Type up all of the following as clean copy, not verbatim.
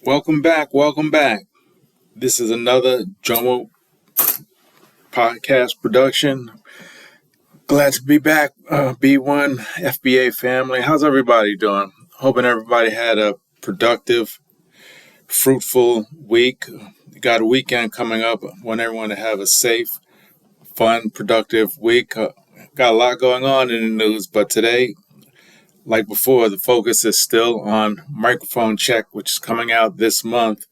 Welcome back. Welcome back. This is another Jomo podcast production. Glad to be back, B1-FBA family. How's everybody doing? Hoping everybody had a productive, fruitful week. Got a weekend coming up. Want everyone to have a safe, fun, productive week. Got a lot going on in the news, but today, like before, the focus is still on Microphone Check, which is coming out this month.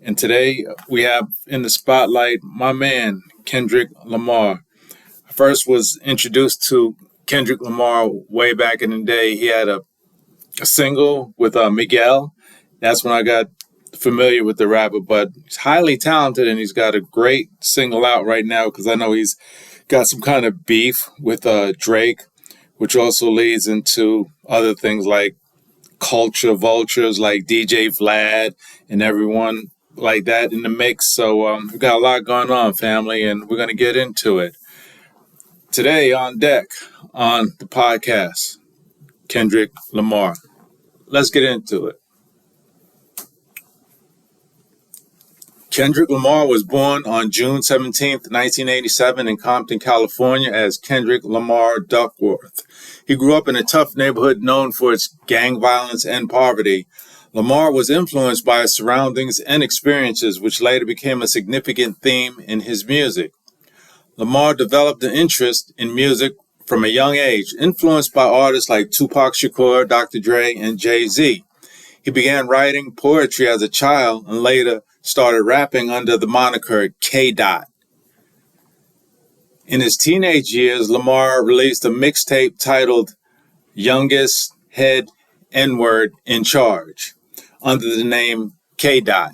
And today we have in the spotlight my man, Kendrick Lamar. I first was introduced to Kendrick Lamar way back in the day. He had a single with Miguel. That's when I got familiar with the rapper, but he's highly talented and he's got a great single out right now because I know he's got some kind of beef with Drake, which also leads into other things like culture vultures like DJ Vlad and everyone like that in the mix. So we've got a lot going on, family, and we're going to get into it. Today on deck on the podcast, Kendrick Lamar. Let's get into it. Kendrick Lamar was born on June 17th, 1987 in Compton, California as Kendrick Lamar Duckworth. He grew up in a tough neighborhood known for its gang violence and poverty. Lamar was influenced by his surroundings and experiences, which later became a significant theme in his music. Lamar developed an interest in music from a young age, influenced by artists like Tupac Shakur, Dr. Dre, and Jay-Z. He began writing poetry as a child and later started rapping under the moniker K-Dot. In his teenage years, Lamar released a mixtape titled Youngest Head N-Word in Charge under the name K-Dot.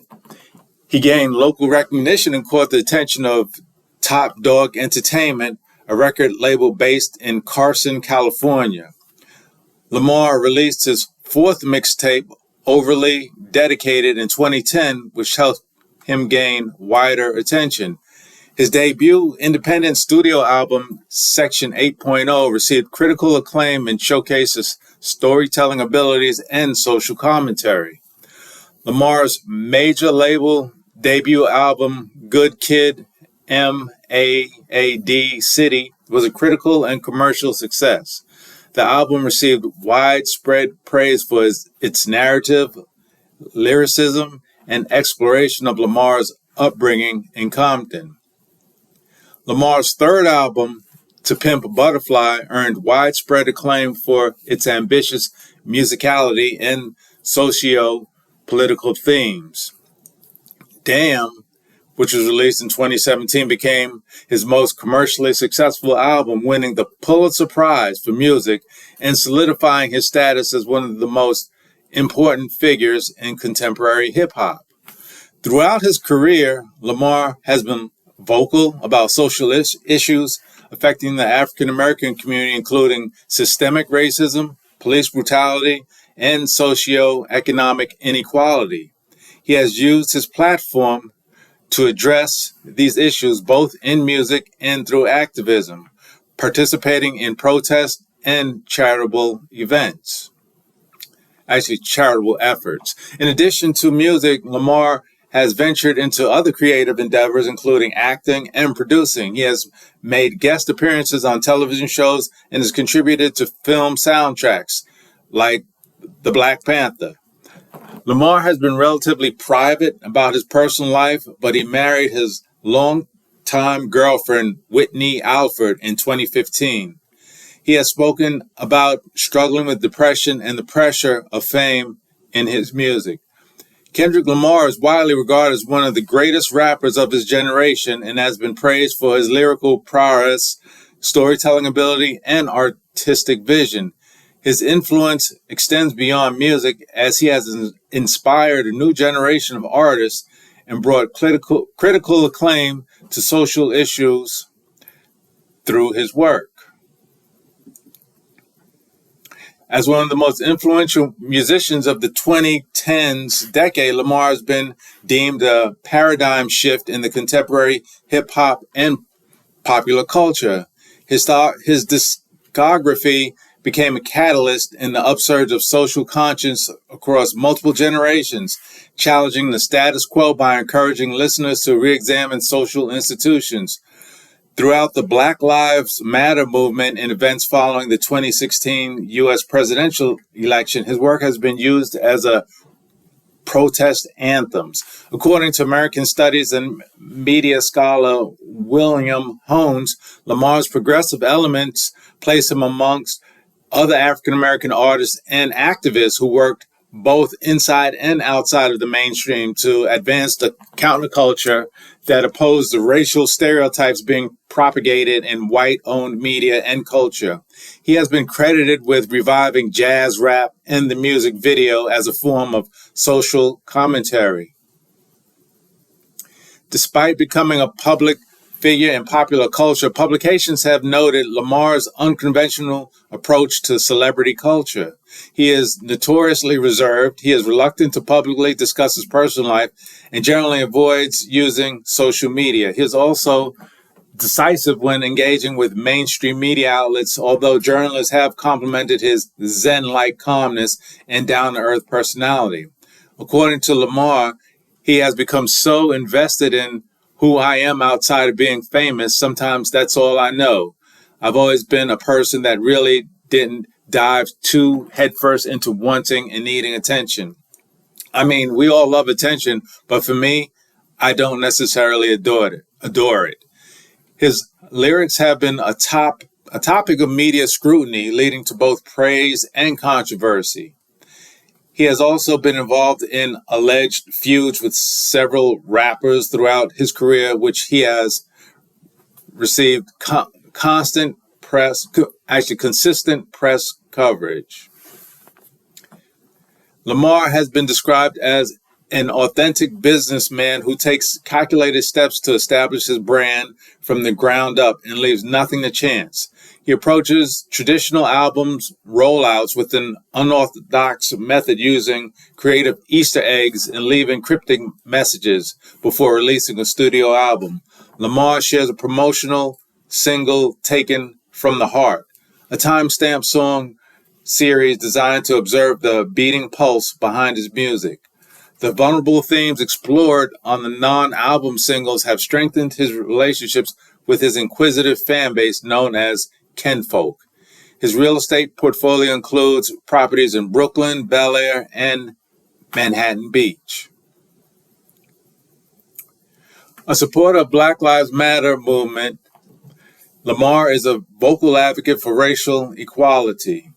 He gained local recognition and caught the attention of Top Dog Entertainment, a record label based in Carson, California. Lamar released his fourth mixtape, Overly Dedicated, in 2010, which helped him gain wider attention. His debut independent studio album, Section 8.0, received critical acclaim and showcases storytelling abilities and social commentary. Lamar's major label debut album, Good Kid, M.A.A.D. City, was a critical and commercial success. The album received widespread praise for its narrative, lyricism, and exploration of Lamar's upbringing in Compton. Lamar's third album, To Pimp a Butterfly, earned widespread acclaim for its ambitious musicality and socio-political themes. Damn, which was released in 2017, became his most commercially successful album, winning the Pulitzer Prize for music and solidifying his status as one of the most important figures in contemporary hip-hop. Throughout his career, Lamar has been vocal about social issues affecting the African-American community, including systemic racism, police brutality, and socio-economic inequality. He has used his platform to address these issues both in music and through activism, participating in protests and charitable efforts. In addition to music, Lamar has ventured into other creative endeavors, including acting and producing. He has made guest appearances on television shows and has contributed to film soundtracks like The Black Panther. Lamar has been relatively private about his personal life, but he married his longtime girlfriend, Whitney Alford, in 2015. He has spoken about struggling with depression and the pressure of fame in his music. Kendrick Lamar is widely regarded as one of the greatest rappers of his generation and has been praised for his lyrical prowess, storytelling ability, and artistic vision. His influence extends beyond music as he has inspired a new generation of artists and brought critical acclaim to social issues through his work. As one of the most influential musicians of the 2010s decade, Lamar has been deemed a paradigm shift in the contemporary hip-hop and popular culture. His discography became a catalyst in the upsurge of social conscience across multiple generations, challenging the status quo by encouraging listeners to re-examine social institutions. Throughout the Black Lives Matter movement and events following the 2016 U.S. presidential election, his work has been used as a protest anthems. According to American Studies and media scholar William Hones, Lamar's progressive elements place him amongst other African-American artists and activists who worked both inside and outside of the mainstream to advance the counterculture that opposed the racial stereotypes being propagated in white-owned media and culture. He has been credited with reviving jazz rap in the music video as a form of social commentary. Despite becoming a public figure in popular culture, publications have noted Lamar's unconventional approach to celebrity culture. He is notoriously reserved, he is reluctant to publicly discuss his personal life, and generally avoids using social media. He is also decisive when engaging with mainstream media outlets, although journalists have complimented his zen-like calmness and down-to-earth personality. According to Lamar, he has become so invested in who I am outside of being famous. Sometimes that's all I know. I've always been a person that really didn't dive too headfirst into wanting and needing attention. I mean, we all love attention, but for me, I don't necessarily adore it. His lyrics have been a topic of media scrutiny, leading to both praise and controversy. He has also been involved in alleged feuds with several rappers throughout his career, which he has received consistent press coverage. Lamar has been described as an authentic businessman who takes calculated steps to establish his brand from the ground up and leaves nothing to chance. He approaches traditional albums rollouts with an unorthodox method, using creative Easter eggs and leaving cryptic messages before releasing a studio album. Lamar shares a promotional single, Taken from the Heart, a timestamp song series designed to observe the beating pulse behind his music. The vulnerable themes explored on the non-album singles have strengthened his relationships with his inquisitive fan base known as Kinfolk. His real estate portfolio includes properties in Brooklyn, Bel Air, and Manhattan Beach. A supporter of Black Lives Matter movement, Lamar is a vocal advocate for racial equality.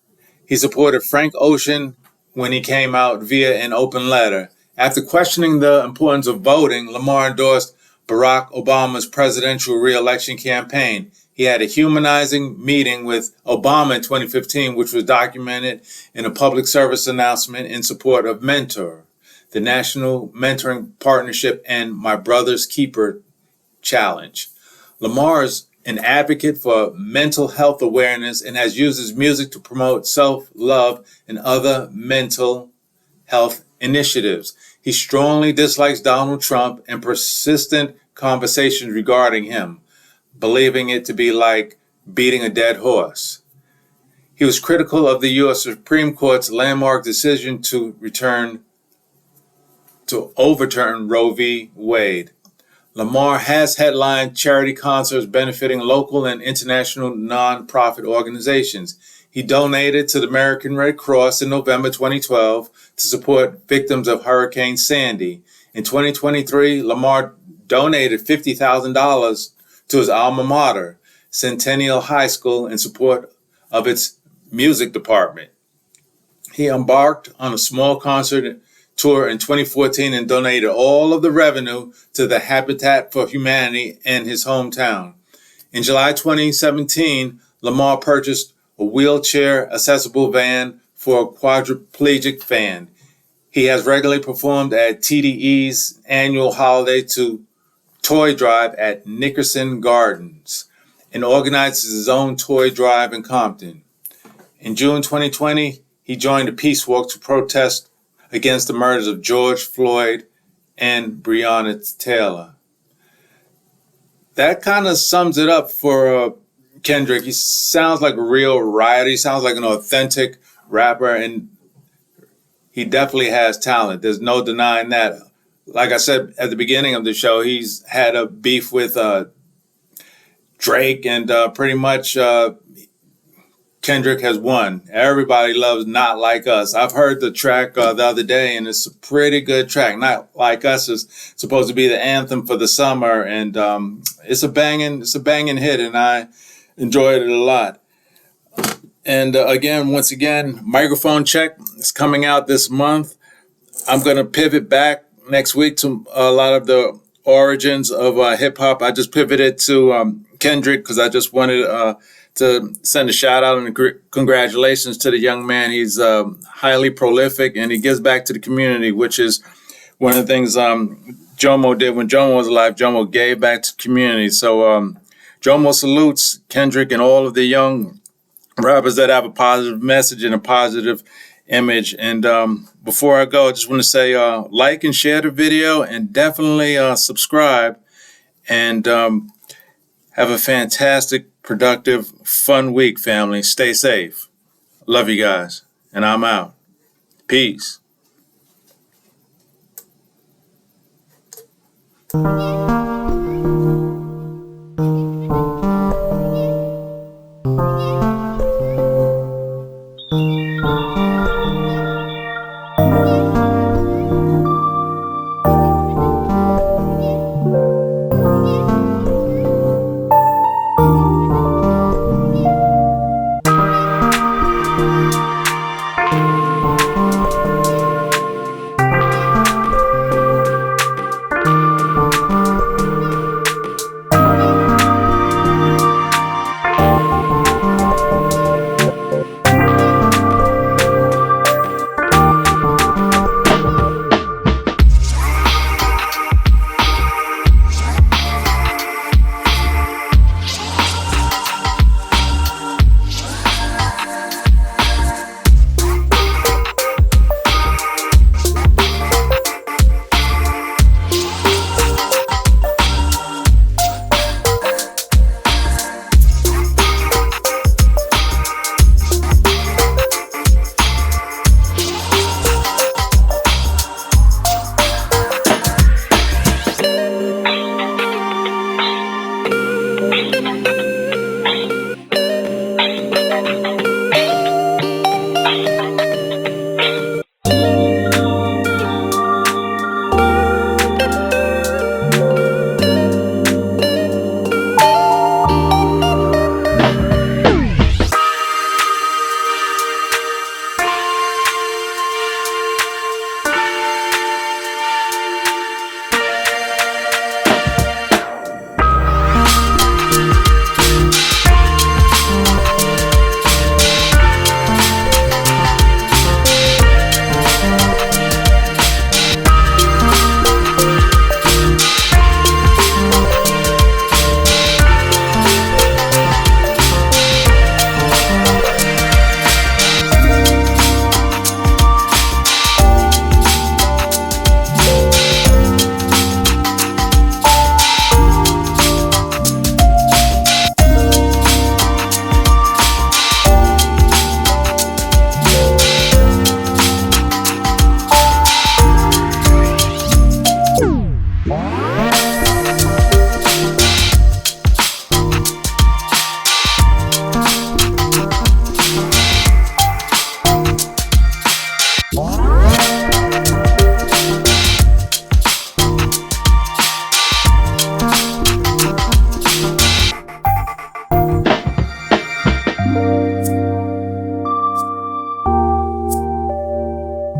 He supported Frank Ocean when he came out via an open letter. After questioning the importance of voting, Lamar endorsed Barack Obama's presidential re-election campaign. He had a humanizing meeting with Obama in 2015, which was documented in a public service announcement in support of Mentor, the National Mentoring Partnership, and My Brother's Keeper Challenge. Lamar is an advocate for mental health awareness and has used his music to promote self-love and other mental health initiatives. He strongly dislikes Donald Trump and persistent conversations regarding him, believing it to be like beating a dead horse. He was critical of the U.S. Supreme Court's landmark decision to overturn Roe v. Wade. Lamar has headlined charity concerts benefiting local and international nonprofit organizations. He donated to the American Red Cross in November 2012 to support victims of Hurricane Sandy. In 2023, Lamar donated $50,000 to his alma mater, Centennial High School, in support of its music department. He embarked on a small concert tour in 2014 and donated all of the revenue to the Habitat for Humanity in his hometown. In July 2017, Lamar purchased a wheelchair-accessible van for a quadriplegic fan. He has regularly performed at TDE's annual holiday toy drive at Nickerson Gardens and organizes his own toy drive in Compton. In June 2020, he joined a peace walk to protest against the murders of George Floyd and Breonna Taylor. That kind of sums it up for Kendrick. He sounds like a real writer. He sounds like an authentic rapper, and he definitely has talent. There's no denying that. Like I said at the beginning of the show, he's had a beef with Drake, and pretty much Kendrick has won. Everybody loves Not Like Us. I've heard the track the other day, and it's a pretty good track. Not Like Us is supposed to be the anthem for the summer, and it's a banging hit, and I enjoyed it a lot. And once again, Microphone Check is coming out this month. I'm going to pivot back next week to a lot of the origins of hip hop. I just pivoted to Kendrick because I just wanted to send a shout out and congratulations to the young man. He's highly prolific, and he gives back to the community, which is one of the things Jomo did when Jomo was alive. Jomo gave back to the community. So Jomo salutes Kendrick and all of the young rappers that have a positive message and a positive image. And before I go, I just want to say like and share the video, and definitely subscribe, and have a fantastic, productive, fun week, family. Stay safe. Love you guys, and I'm out. Peace.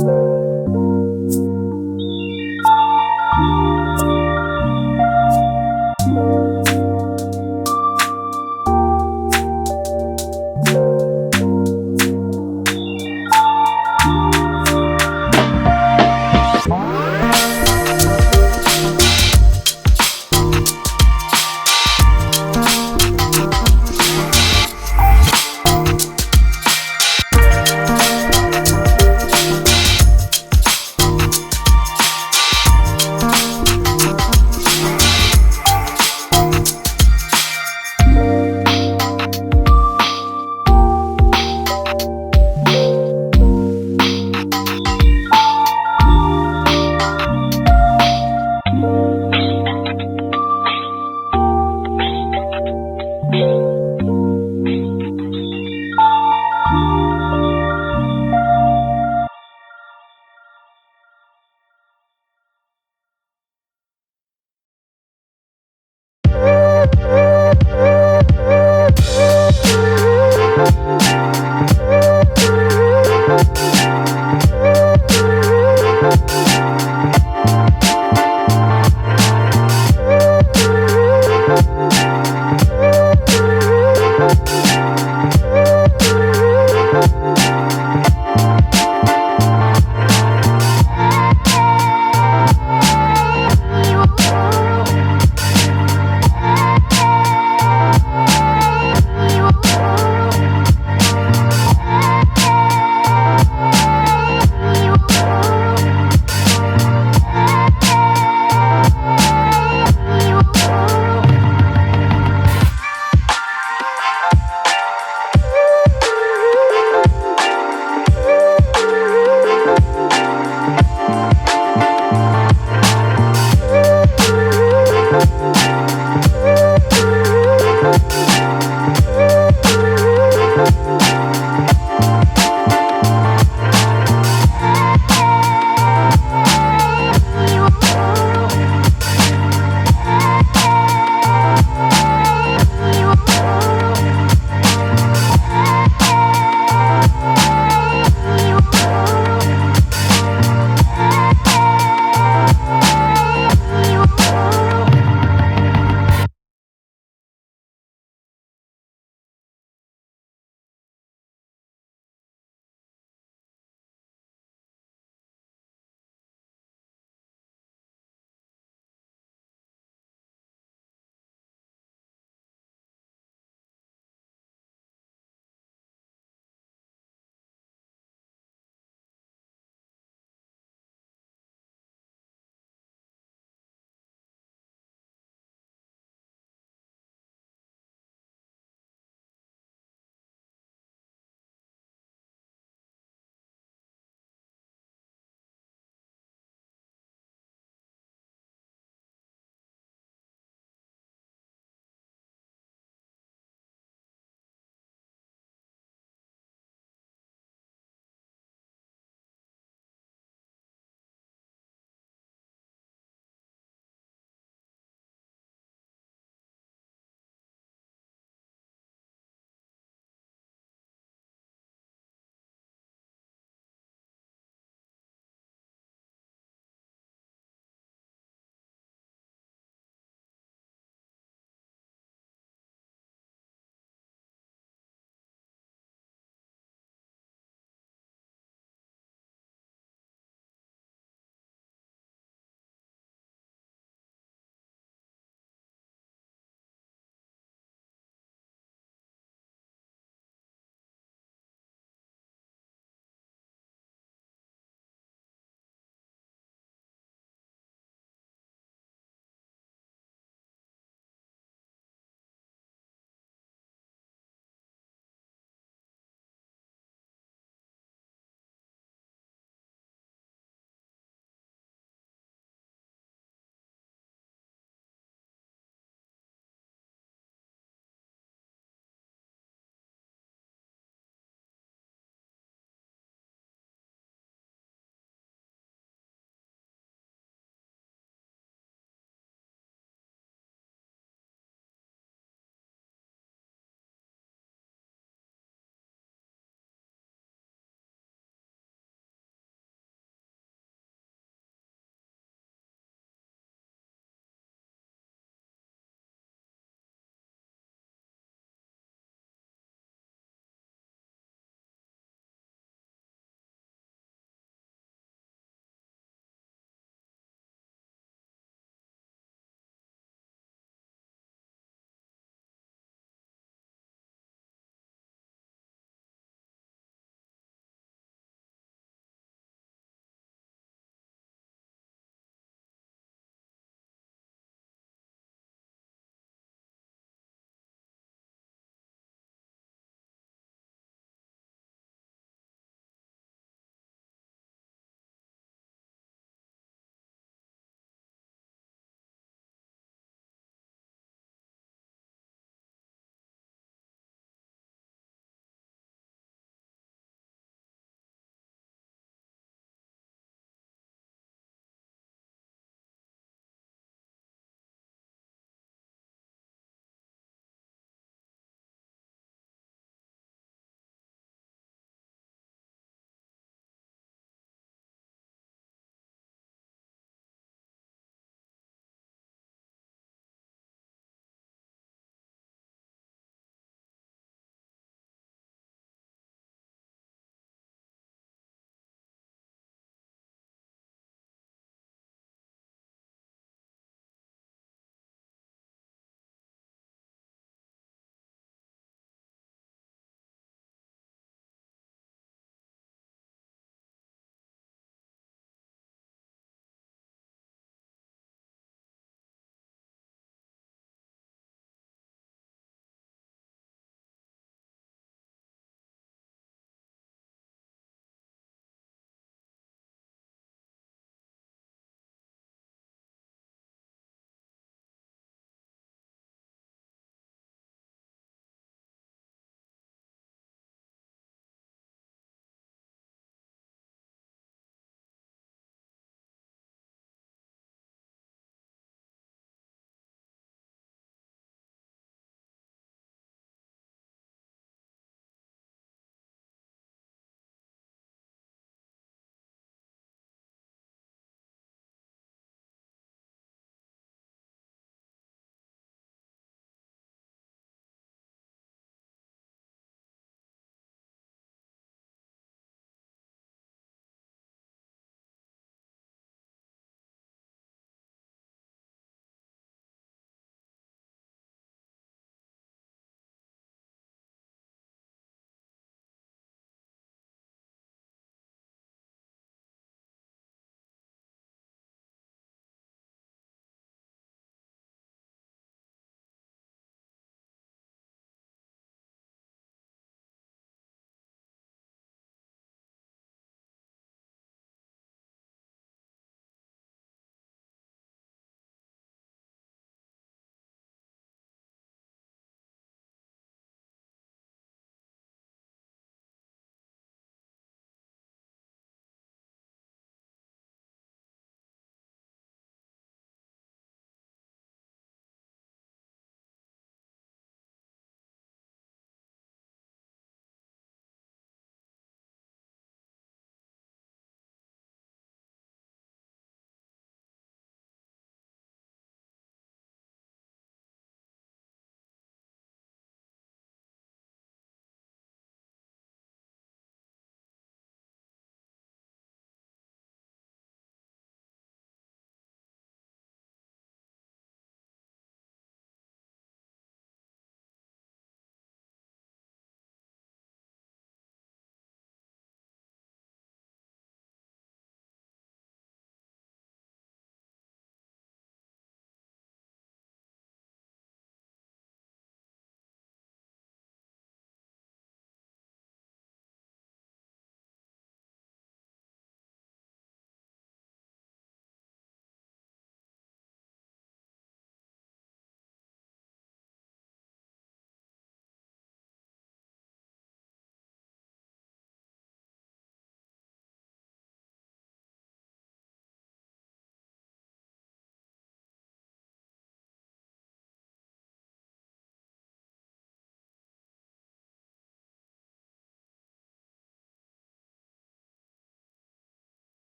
you.